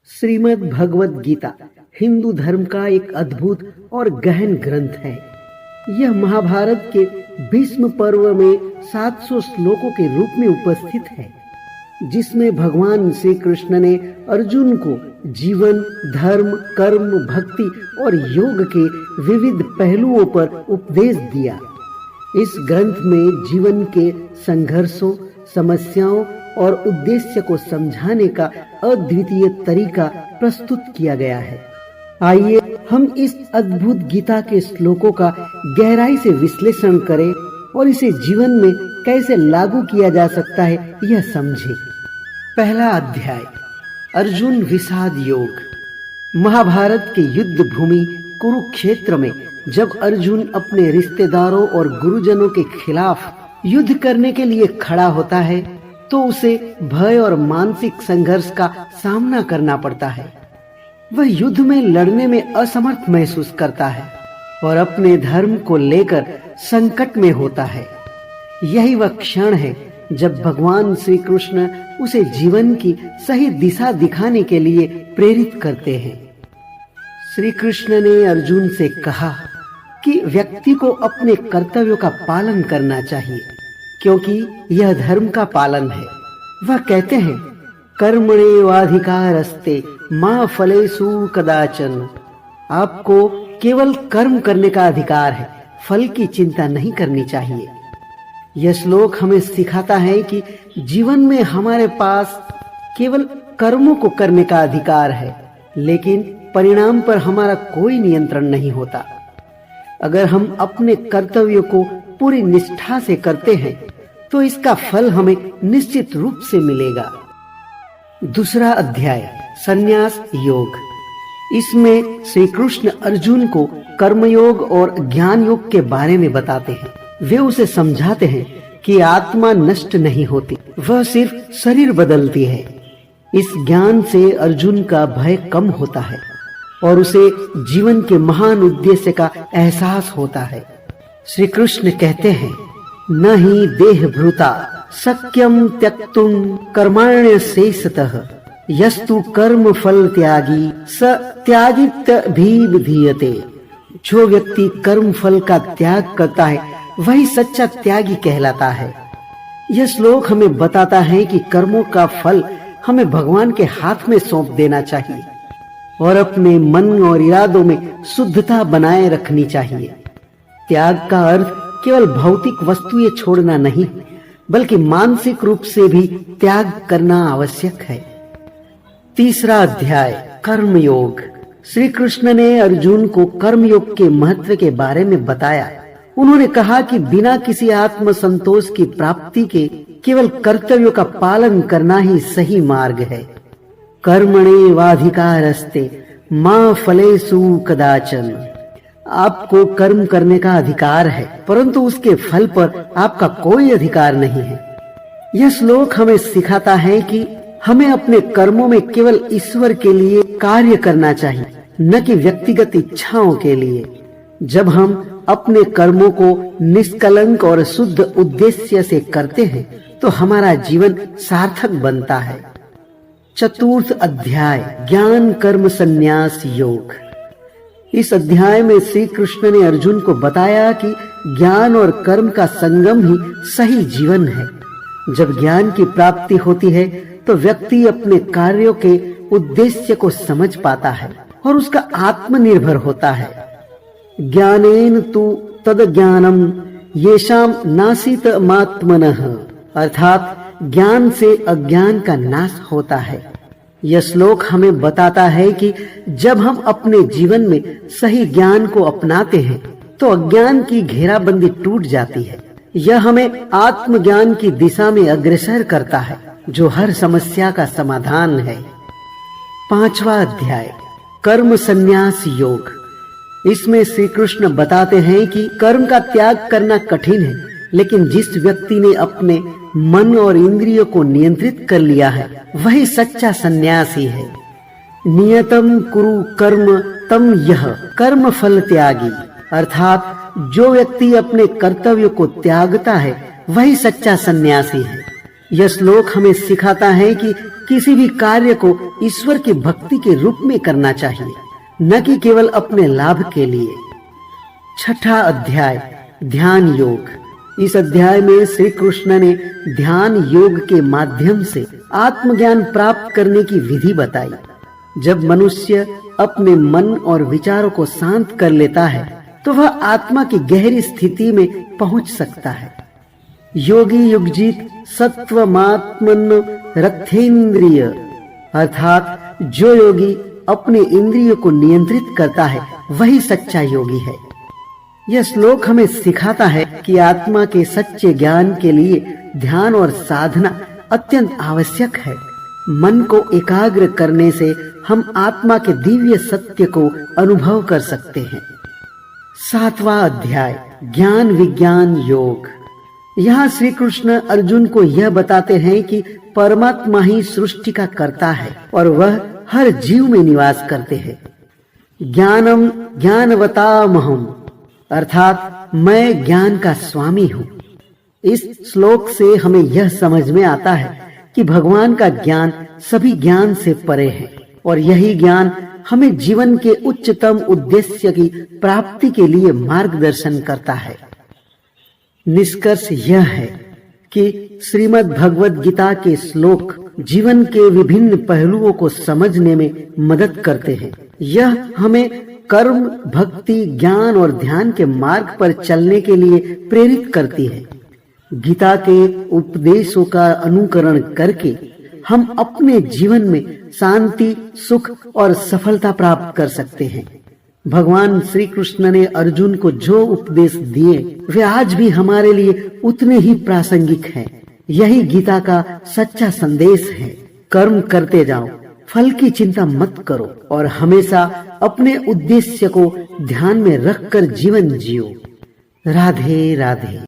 श्रीमद् भगवद गीता हिंदू धर्म का एक अद्भुत और गहन ग्रंथ है। यह महाभारत के भीष्म पर्व में 700 श्लोकों के रूप में उपस्थित है, जिसमें भगवान श्री कृष्ण ने अर्जुन को जीवन, धर्म, कर्म, भक्ति और योग के विविध पहलुओं पर उपदेश दिया। इस ग्रंथ में जीवन के संघर्षों, समस्याओं और उद्देश्य को समझाने का अद्वितीय तरीका प्रस्तुत किया गया है। आइए हम इस अद्भुत गीता के श्लोकों का गहराई से विश्लेषण करें और इसे जीवन में कैसे लागू किया जा सकता है यह समझें। पहला अध्याय, अर्जुन विषाद योग। महाभारत के युद्ध भूमि कुरुक्षेत्र में जब अर्जुन अपने रिश्तेदारों और गुरुजनों के खिलाफ युद्ध करने के लिए खड़ा होता है तो उसे भय और मानसिक संघर्ष का सामना करना पड़ता है। वह युद्ध में लड़ने में असमर्थ महसूस करता है और अपने धर्म को लेकर संकट में होता है। यही वह क्षण है जब भगवान श्री कृष्ण उसे जीवन की सही दिशा दिखाने के लिए प्रेरित करते हैं। श्री कृष्ण ने अर्जुन से कहा कि व्यक्ति को अपने कर्तव्यों का पालन करना चाहिए, क्योंकि यह धर्म का पालन है। वह कहते हैं, कर्मण्येवाधिकारस्ते मा फलेषु कदाचन। आपको केवल कर्म करने का अधिकार है, फल की चिंता नहीं करनी चाहिए। यह श्लोक हमें सिखाता है कि जीवन में हमारे पास केवल कर्मों को करने का अधिकार है, लेकिन परिणाम पर हमारा कोई नियंत्रण नहीं होता। अगर हम अपने कर्तव्यों को पूरी निष्ठा से करते हैं तो इसका फल हमें निश्चित रूप से मिलेगा। दूसरा अध्याय, संन्यास योग। इसमें श्री कृष्ण अर्जुन को कर्मयोग और ज्ञान योग के बारे में बताते हैं। वे उसे समझाते हैं कि आत्मा नष्ट नहीं होती, वह सिर्फ शरीर बदलती है। इस ज्ञान से अर्जुन का भय कम होता है और उसे जीवन के महान उद्देश्य का एहसास होता है। श्री कृष्ण कहते हैं, न ही देह भृता शक्यम त्यक्तुम कर्माण्य शेषतः यस्तु कर्म फल त्यागी स त्याजित भी विधीयते। जो व्यक्ति कर्म फल का त्याग करता है वही सच्चा त्यागी कहलाता है। यह श्लोक हमें बताता है कि कर्मों का फल हमें भगवान के हाथ में सौंप देना चाहिए और अपने मन और इरादों में शुद्धता बनाए रखनी चाहिए। त्याग का अर्थ केवल भौतिक वस्तुएं छोड़ना नहीं, बल्कि मानसिक रूप से भी त्याग करना आवश्यक है। तीसरा अध्याय, कर्मयोग। श्री कृष्ण ने अर्जुन को कर्मयोग के महत्व के बारे में बताया। उन्होंने कहा कि बिना किसी आत्म संतोष की प्राप्ति के केवल कर्तव्यों का पालन करना ही सही मार्ग है। कर्मण्येवाधिकारस्ते मा फलेषु कदाचन। आपको कर्म करने का अधिकार है, परंतु उसके फल पर आपका कोई अधिकार नहीं है। यह श्लोक हमें सिखाता है कि हमें अपने कर्मों में केवल ईश्वर के लिए कार्य करना चाहिए, न कि व्यक्तिगत इच्छाओं के लिए। जब हम अपने कर्मों को निष्कलंक और शुद्ध उद्देश्य से करते हैं तो हमारा जीवन सार्थक बनता है। चतुर्थ अध्याय, ज्ञान कर्म संन्यास योग। इस अध्याय में श्री कृष्ण ने अर्जुन को बताया कि ज्ञान और कर्म का संगम ही सही जीवन है। जब ज्ञान की प्राप्ति होती है तो व्यक्ति अपने कार्यों के उद्देश्य को समझ पाता है और उसका आत्मनिर्भर होता है। ज्ञानेन तु तद ज्ञानम येषाम नासीत मात्मनः। अर्थात ज्ञान से अज्ञान का नाश होता है। यह श्लोक हमें बताता है कि जब हम अपने जीवन में सही ज्ञान को अपनाते हैं तो अज्ञान की घेराबंदी टूट जाती है। यह हमें आत्मज्ञान की दिशा में अग्रसर करता है, जो हर समस्या का समाधान है। पांचवा अध्याय, कर्म संन्यास योग। इसमें श्री कृष्ण बताते हैं कि कर्म का त्याग करना कठिन है, लेकिन जिस व्यक्ति ने अपने मन और इंद्रियों को नियंत्रित कर लिया है वही सच्चा सन्यासी है। नियतम कुरु कर्म तम यह कर्म फल त्यागी। अर्थात जो व्यक्ति अपने कर्तव्य को त्यागता है वही सच्चा सन्यासी है। यह श्लोक हमें सिखाता है कि किसी भी कार्य को ईश्वर की भक्ति के रूप में करना चाहिए, न कि केवल अपने लाभ के लिए। छठा अध्याय, ध्यान योग। इस अध्याय में श्री कृष्ण ने ध्यान योग के माध्यम से आत्मज्ञान प्राप्त करने की विधि बताई। जब मनुष्य अपने मन और विचारों को शांत कर लेता है तो वह आत्मा की गहरी स्थिति में पहुंच सकता है। योगी युगजित सत्वमात्मन रथेन्द्रिय, अर्थात जो योगी अपने इंद्रियों को नियंत्रित करता है वही सच्चा योगी है। यह श्लोक हमें सिखाता है कि आत्मा के सच्चे ज्ञान के लिए ध्यान और साधना अत्यंत आवश्यक है। मन को एकाग्र करने से हम आत्मा के दिव्य सत्य को अनुभव कर सकते हैं। सातवां अध्याय, ज्ञान विज्ञान योग। यहाँ श्री कृष्ण अर्जुन को यह बताते हैं कि परमात्मा ही सृष्टि का कर्ता है और वह हर जीव में निवास करते हैं। ज्ञानम ज्ञानवतामहम, अर्थात मैं ज्ञान का स्वामी हूँ। इस श्लोक से हमें यह समझ में आता है कि भगवान का ज्ञान सभी ज्ञान से परे है और यही ज्ञान हमें जीवन के उच्चतम उद्देश्य की प्राप्ति के लिए मार्गदर्शन करता है। निष्कर्ष यह है कि श्रीमद् भगवद गीता के श्लोक जीवन के विभिन्न पहलुओं को समझने में मदद करते हैं। यह हमें कर्म, भक्ति, ज्ञान और ध्यान के मार्ग पर चलने के लिए प्रेरित करती है। गीता के उपदेशों का अनुकरण करके हम अपने जीवन में शांति, सुख और सफलता प्राप्त कर सकते हैं। भगवान श्री कृष्ण ने अर्जुन को जो उपदेश दिए वे आज भी हमारे लिए उतने ही प्रासंगिक हैं। यही गीता का सच्चा संदेश है। कर्म करते जाओ, फल की चिंता मत करो और हमेशा अपने उद्देश्य को ध्यान में रखकर जीवन जियो। राधे राधे।